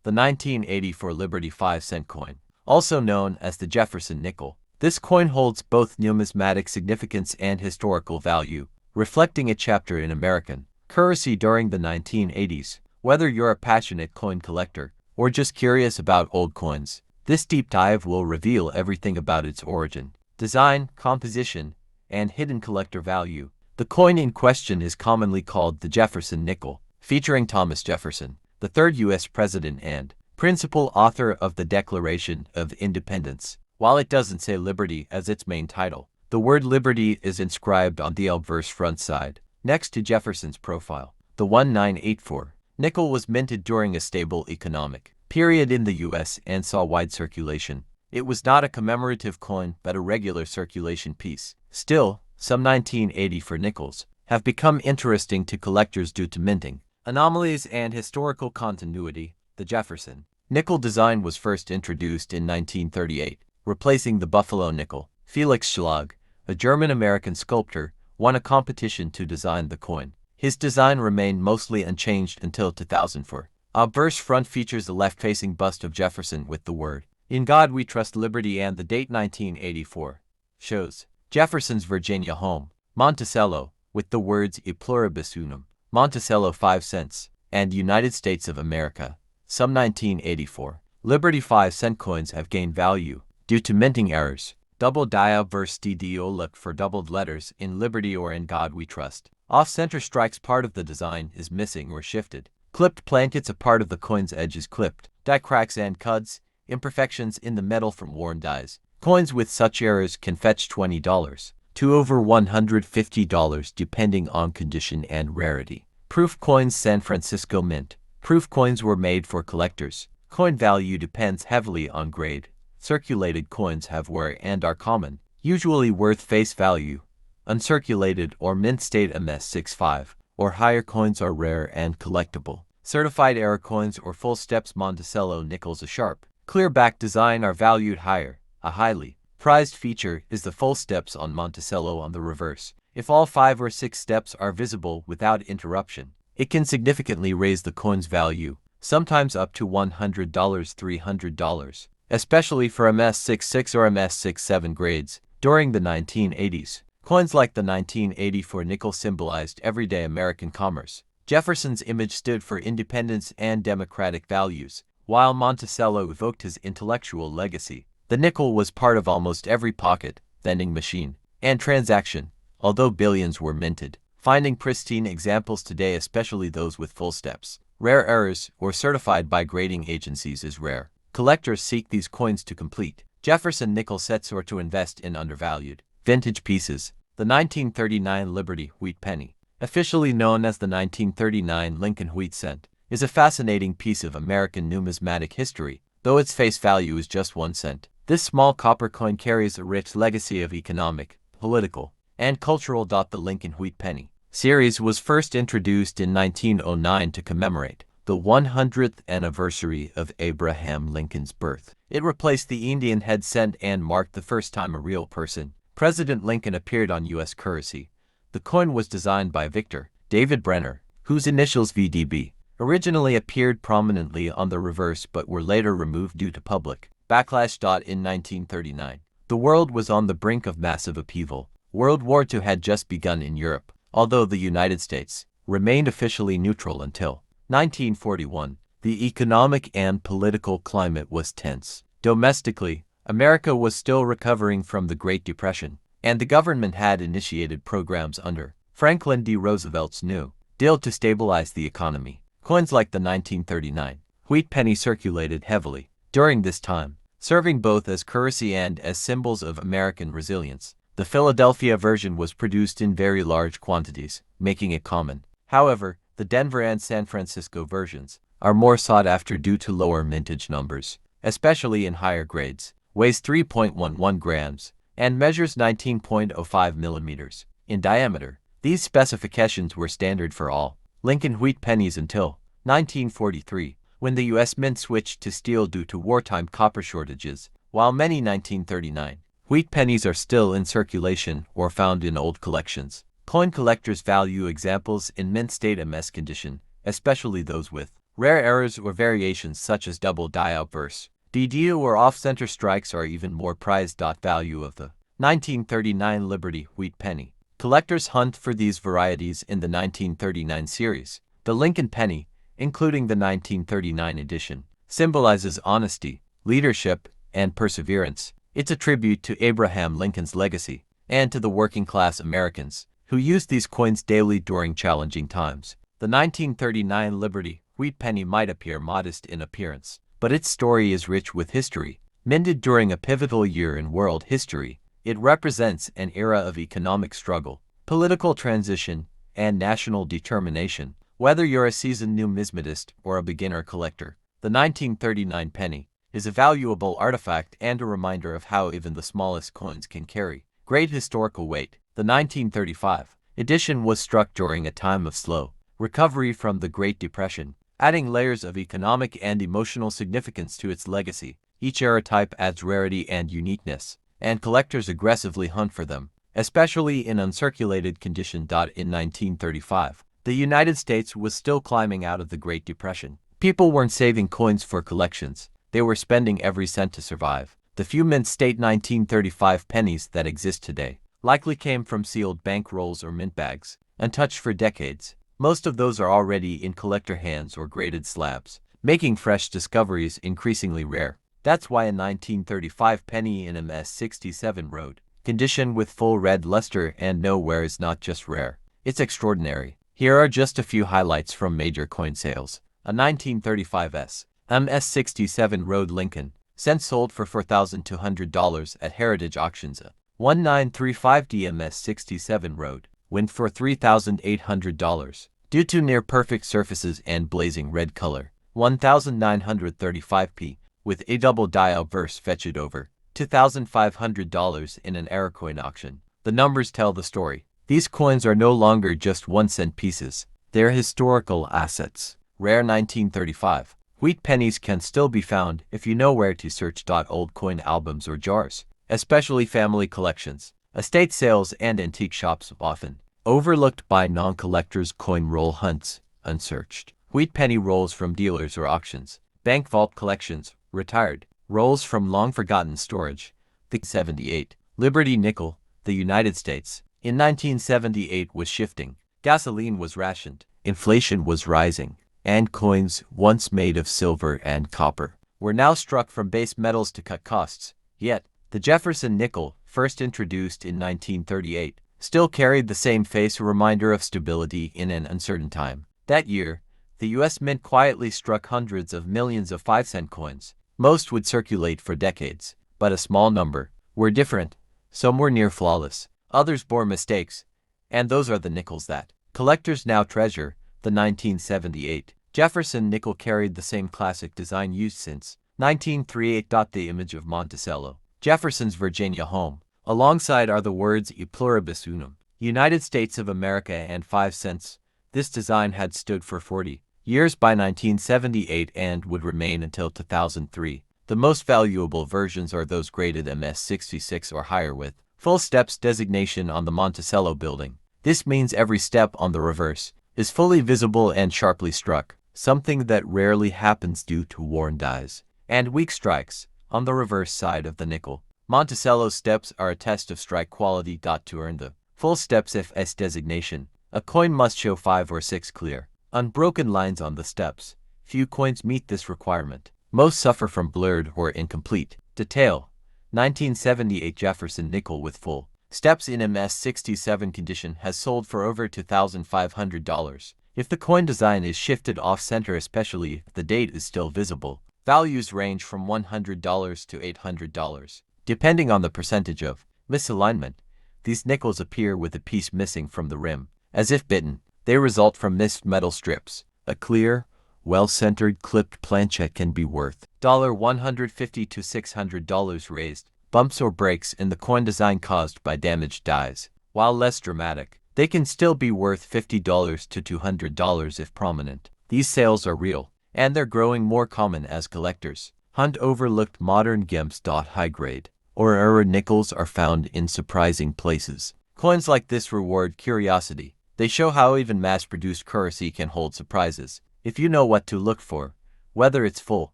the 1984 Liberty 5-cent coin, also known as the Jefferson nickel. This coin holds both numismatic significance and historical value, reflecting a chapter in American currency during the 1980s. Whether you're a passionate coin collector or just curious about old coins, this deep dive will reveal everything about its origin, design, composition, and hidden collector value. The coin in question is commonly called the Jefferson nickel, featuring Thomas Jefferson, the third U.S. president and principal author of the Declaration of Independence. While it doesn't say Liberty as its main title, the word Liberty is inscribed on the obverse front side, next to Jefferson's profile. The 1984 nickel was minted during a stable economic period in the U.S. and saw wide circulation. It was not a commemorative coin but a regular circulation piece. Still, some 1984 nickels have become interesting to collectors due to minting anomalies and historical continuity. The Jefferson nickel design was first introduced in 1938, replacing the Buffalo nickel. Felix Schlag, a German-American sculptor, won a competition to design the coin. His design remained mostly unchanged until 2004. Obverse front features a left-facing bust of Jefferson with the word, "In God We Trust Liberty," and the date 1984. Shows Jefferson's Virginia home, Monticello, with the words "E pluribus unum," Monticello 5 cents, and United States of America. Some 1984 Liberty 5-cent coins have gained value due to minting errors. Double die obverse DDO, look for doubled letters "In Liberty" or "In God We Trust." Off-center strikes, part of the design is missing or shifted. Clipped plankets, a part of the coin's edge is clipped. Die cracks and cuts, imperfections in the metal from worn dies. Coins with such errors can fetch $20 to over $150 depending on condition and rarity. Proof coins, San Francisco Mint. Proof coins were made for collectors. Coin value depends heavily on grade. Circulated coins have wear and are common, usually worth face value. Uncirculated or mint state MS65 or higher coins are rare and collectible. Certified error coins or full steps Monticello nickels, a sharp, clear back design, are valued higher. A highly prized feature is the full steps on Monticello on the reverse. If all 5 or 6 steps are visible without interruption, it can significantly raise the coin's value, sometimes up to $100, $300, especially for MS66 or MS67 grades. During the 1980s, coins like the 1984 nickel symbolized everyday American commerce. Jefferson's image stood for independence and democratic values, while Monticello evoked his intellectual legacy. The nickel was part of almost every pocket, vending machine, and transaction, although billions were minted. Finding pristine examples today, especially those with full steps, rare errors, or certified by grading agencies, is rare. Collectors seek these coins to complete Jefferson nickel sets or to invest in undervalued vintage pieces. The 1939 Liberty wheat penny, officially known as the 1939 Lincoln wheat cent, is a fascinating piece of American numismatic history, though its face value is just 1 cent. This small copper coin carries a rich legacy of economic, political, and cultural. The Lincoln wheat penny series was first introduced in 1909 to commemorate the 100th anniversary of Abraham Lincoln's birth. It replaced the Indian head cent and marked the first time a real person, President Lincoln, appeared on U.S. currency. The coin was designed by Victor David Brenner, whose initials VDB originally appeared prominently on the reverse but were later removed due to public backlash. In 1939, the world was on the brink of massive upheaval. World War II had just begun in Europe, although the United States remained officially neutral until 1941. The economic and political climate was tense. Domestically, America was still recovering from the Great Depression, and the government had initiated programs under Franklin D. Roosevelt's New Deal to stabilize the economy. Coins like the 1939 wheat penny circulated heavily during this time, serving both as currency and as symbols of American resilience. The Philadelphia version was produced in very large quantities, making it common. However, the Denver and San Francisco versions are more sought after due to lower mintage numbers, especially in higher grades. Weighs 3.11 grams and measures 19.05 millimeters in diameter. These specifications were standard for all Lincoln wheat pennies until 1943, when the U.S. Mint switched to steel due to wartime copper shortages. While many 1939 wheat pennies are still in circulation or found in old collections, coin collectors value examples in mint state MS condition, especially those with Rare errors or variations such as double die obverse, DD or off-center strikes are even more prized. Value of the 1939 Liberty Wheat Penny. Collectors hunt for these varieties in the 1939 series. The Lincoln Penny, including the 1939 edition, symbolizes honesty, leadership, and perseverance. It's a tribute to Abraham Lincoln's legacy and to the working-class Americans who used these coins daily during challenging times. The 1939 Liberty Wheat Penny might appear modest in appearance, but its story is rich with history. Minted during a pivotal year in world history, it represents an era of economic struggle, political transition, and national determination. Whether you're a seasoned numismatist or a beginner collector, the 1939 penny is a valuable artifact and a reminder of how even the smallest coins can carry great historical weight. The 1935 edition was struck during a time of slow recovery from the Great Depression, adding layers of economic and emotional significance to its legacy. Each era type adds rarity and uniqueness, and collectors aggressively hunt for them, especially in uncirculated condition. In 1935, the United States was still climbing out of the Great Depression. People weren't saving coins for collections, they were spending every cent to survive. The few mint state 1935 pennies that exist today likely came from sealed bank rolls or mint bags, untouched for decades. Most of those are already in collector hands or graded slabs, making fresh discoveries increasingly rare. That's why a 1935 penny in MS-67 road condition with full red luster and no wear is not just rare, it's extraordinary. Here are just a few highlights from major coin sales. A 1935 MS-67 road Lincoln cent sold for $4,200 at Heritage Auctions. A 1935 MS-67 road went for $3,800 due to near-perfect surfaces and blazing red color. 1935p with a double die obverse fetched over $2,500 in an Aracoin auction. The numbers tell the story. These coins are no longer just 1-cent pieces. They're historical assets. Rare 1935 wheat pennies can still be found if you know where to search. Old coin albums or jars, especially family collections, estate sales, and antique shops often overlooked by non-collectors. Coin roll hunts, unsearched wheat penny rolls from dealers or auctions, bank vault collections, retired rolls from long-forgotten storage. The 78 Liberty nickel, the United States, in 1978 was shifting. Gasoline was rationed, inflation was rising, and coins, once made of silver and copper, were now struck from base metals to cut costs. Yet, the Jefferson nickel, first introduced in 1938, still carried the same face, a reminder of stability in an uncertain time. That year, the U.S. Mint quietly struck hundreds of millions of 5-cent coins. Most would circulate for decades, but a small number were different. Some were near flawless, others bore mistakes, and those are the nickels that collectors now treasure. The 1978 Jefferson nickel carried the same classic design used since 1938. The image of Monticello, Jefferson's Virginia home, alongside are the words E pluribus unum, United States of America, and 5 cents. This design had stood for 40 years by 1978 and would remain until 2003. The most valuable versions are those graded MS-66 or higher with full steps designation on the Monticello building. This means every step on the reverse is fully visible and sharply struck, something that rarely happens due to worn dies and weak strikes. On the reverse side of the nickel, Monticello steps are a test of strike quality. To earn the full steps FS designation, a coin must show 5 or 6 clear, unbroken lines on the steps. Few coins meet this requirement. Most suffer from blurred or incomplete detail. 1978 Jefferson nickel with full steps in MS-67 condition has sold for over $2,500. If the coin design is shifted off-center, especially if the date is still visible, values range from $100 to $800. Depending on the percentage of misalignment, these nickels appear with a piece missing from the rim, as if bitten. They result from missed metal strips. A clear, well-centered clipped planchette can be worth $150 to $600 raised. Bumps or breaks in the coin design caused by damaged dies, while less dramatic, they can still be worth $50 to $200 if prominent. These sales are real, and they're growing more common as collectors hunt overlooked modern gems. High-grade or error nickels are found in surprising places. Coins like this reward curiosity. They show how even mass-produced currency can hold surprises. If you know what to look for, whether it's full,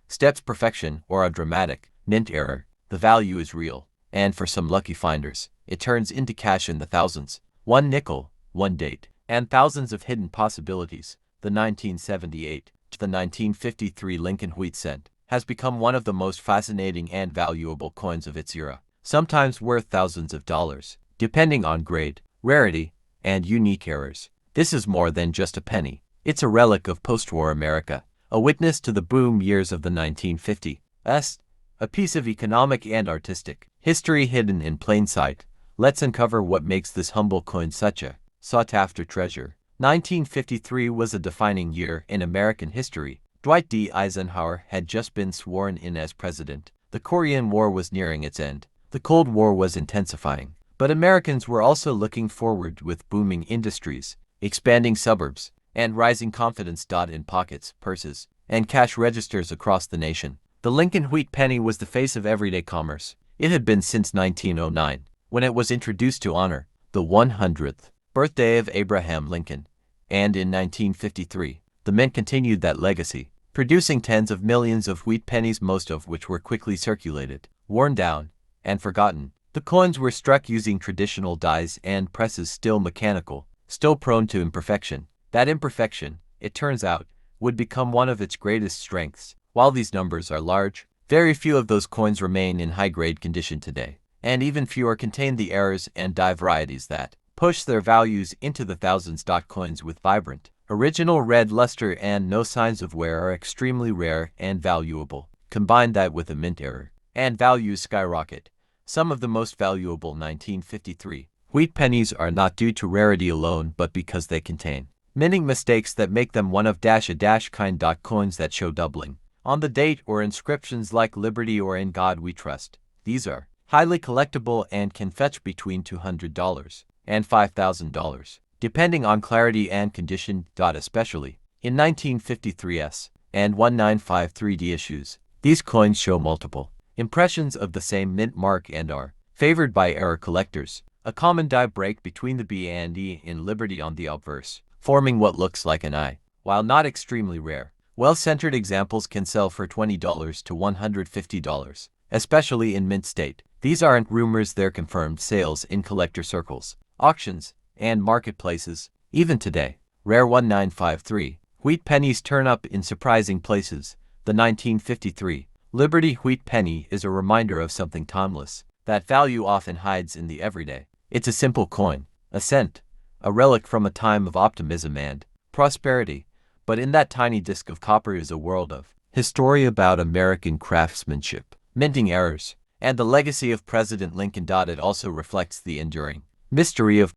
steps perfection, or a dramatic, mint error, the value is real. And for some lucky finders, it turns into cash in the thousands. One nickel, one date, and thousands of hidden possibilities. The 1978 to the 1953 Lincoln wheat cent has become one of the most fascinating and valuable coins of its era, sometimes worth thousands of dollars, depending on grade, rarity, and unique errors. This is more than just a penny. It's a relic of post-war America, a witness to the boom years of the 1950s, a piece of economic and artistic history hidden in plain sight. Let's uncover what makes this humble coin such a sought-after treasure. 1953 was a defining year in American history. Dwight D. Eisenhower had just been sworn in as president. The Korean War was nearing its end. The Cold War was intensifying. But Americans were also looking forward with booming industries, expanding suburbs, and rising confidence. In pockets, purses, and cash registers across the nation, the Lincoln wheat penny was the face of everyday commerce. It had been since 1909, when it was introduced to honor the 100th birthday of Abraham Lincoln. And in 1953, the mint continued that legacy, producing tens of millions of wheat pennies, most of which were quickly circulated, worn down, and forgotten. The coins were struck using traditional dies and presses, still mechanical, still prone to imperfection. That imperfection, it turns out, would become one of its greatest strengths. While these numbers are large, very few of those coins remain in high-grade condition today, and even fewer contain the errors and die varieties that push their values into the thousands. Coins with vibrant, original red luster and no signs of wear are extremely rare and valuable. Combine that with a mint error, and values skyrocket. Some of the most valuable 1953 wheat pennies are not due to rarity alone, but because they contain minting mistakes that make them one of a kind. Coins that show doubling on the date or inscriptions like Liberty or In God We Trust. These are highly collectible and can fetch between $200 and $5,000, depending on clarity and condition. Especially in 1953s and 1953D issues, these coins show multiple impressions of the same mint mark and are favored by error collectors. A common die break between the B and E in Liberty on the obverse, forming what looks like an I. While not extremely rare, well-centered examples can sell for $20 to $150, especially in mint state. These aren't rumors, they're confirmed sales in collector circles, auctions, and marketplaces. Even today, rare 1953 wheat pennies turn up in surprising places. The 1953 Liberty wheat penny is a reminder of something timeless. That value often hides in the everyday. It's a simple coin, a cent, a relic from a time of optimism and prosperity. But in that tiny disc of copper is a world of history about American craftsmanship, minting errors, and the legacy of President Lincoln. It also reflects the enduring mystery of